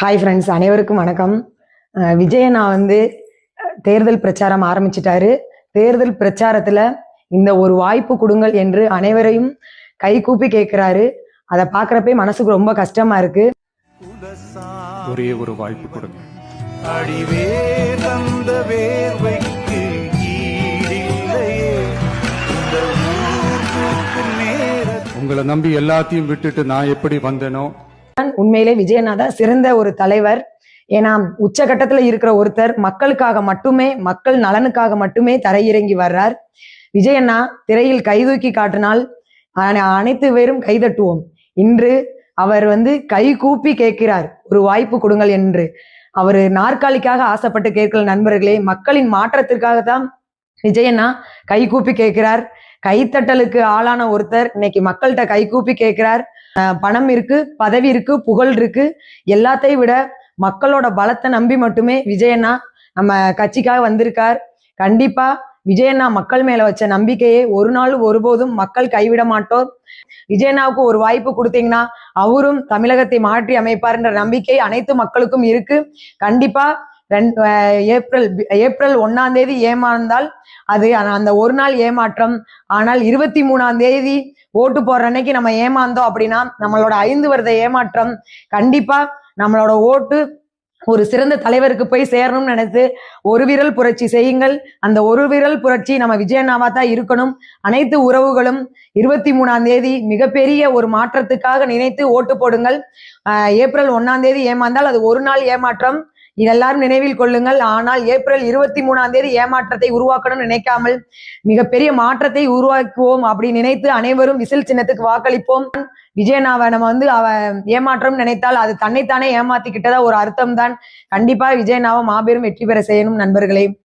Hi friends, அனைவருக்கும் வணக்கம். விஜயண்ணா தேர்தல் பிரச்சாரம் ஆரம்பிச்சிட்டாரு. தேர்தல் பிரச்சாரத்துல இந்த ஒரு வாய்ப்பு கொடுங்கள் என்று அனைவரையும் கைகூப்பி கேட்கிறாரு. அதை பார்க்குறப்பே மனசுக்கு ரொம்ப கஷ்டமா இருக்கு. ஒரே ஒரு வாய்ப்பு கொடுங்க. உங்களை நம்பி எல்லாத்தையும் விட்டுட்டு நான் எப்படி வந்தேனோ, உண்மையிலே விஜயண்ணா தான் சிறந்த ஒரு தலைவர். ஏன்னா உச்சகட்டத்துல இருக்கிற ஒருத்தர் மக்களுக்காக மட்டுமே, மக்கள் நலனுக்காக மட்டுமே தரையிறங்கி வர்றார். விஜயண்ணா திரையில் கைதூக்கி காட்டினால் அனைத்து பேரும் கைதட்டுவோம். இன்று அவர் கை கூப்பி கேட்கிறார், ஒரு வாய்ப்பு கொடுங்கள் என்று. அவர் நாற்காலிக்காக ஆசைப்பட்டு கேட்கல நண்பர்களே, மக்களின் மாற்றத்திற்காகத்தான் விஜயண்ணா கை கூப்பி கேட்கிறார். கைத்தட்டலுக்கு ஆளான ஒருத்தர் இன்னைக்கு மக்கள்கிட்ட கை கூப்பி கேட்கிறார். பணம் இருக்கு, பதவி இருக்கு, புகழ் இருக்கு, எல்லாத்தையும் விட மக்களோட பலத்தை நம்பி மட்டுமே விஜயண்ணா நம்ம கட்சிக்காக வந்திருக்கார். கண்டிப்பா விஜயண்ணா மக்கள் மேல வச்ச நம்பிக்கையை ஒரு நாள் ஒருபோதும் மக்கள் கைவிட மாட்டோம். விஜயண்ணாவுக்கு ஒரு வாய்ப்பு கொடுத்தீங்கன்னா அவரும் தமிழகத்தை மாற்றி அமைப்பார்ன்ற நம்பிக்கை அனைத்து மக்களுக்கும் இருக்கு. கண்டிப்பா ஏப்ரல் 1ஆம் தேதி ஏமாந்தால் அது அந்த ஒரு நாள் ஏமாற்றம். ஆனால் 23ஆம் தேதி ஓட்டு போடுற அன்னைக்கு நம்ம ஏமாந்தோம் அப்படின்னா நம்மளோட 5 வருட ஏமாற்றம். கண்டிப்பா நம்மளோட ஓட்டு ஒரு சிறந்த தலைவருக்கு போய் சேரணும்னு நினைத்து ஒரு விரல் புரட்சி செய்யுங்கள். அந்த ஒரு விரல் புரட்சி நம்ம விஜயண்ணாவா தான் இருக்கணும். அனைத்து உறவுகளும் 23ஆம் தேதி மிகப்பெரிய ஒரு மாற்றத்துக்காக நினைத்து ஓட்டு போடுங்கள். ஏப்ரல் 1ஆம் தேதி ஏமாந்தால் அது ஒரு நாள் ஏமாற்றம், இதெல்லாரும் நினைவில் கொள்ளுங்கள். ஆனால் ஏப்ரல் 23ஆம் தேதி ஏமாற்றத்தை உருவாக்கணும்னு நினைக்காமல் மிகப்பெரிய மாற்றத்தை உருவாக்குவோம் அப்படி நினைத்து அனைவரும் விசில் சின்னத்துக்கு வாக்களிப்போம். விஜயண்ணாவை நம்ம அவ ஏமாற்றம் நினைத்தால் அது தன்னைத்தானே ஏமாத்திக்கிட்டதா ஒரு அர்த்தம் தான். கண்டிப்பா விஜயண்ணாவை மாபெரும் வெற்றி பெற செய்யணும் நண்பர்களே.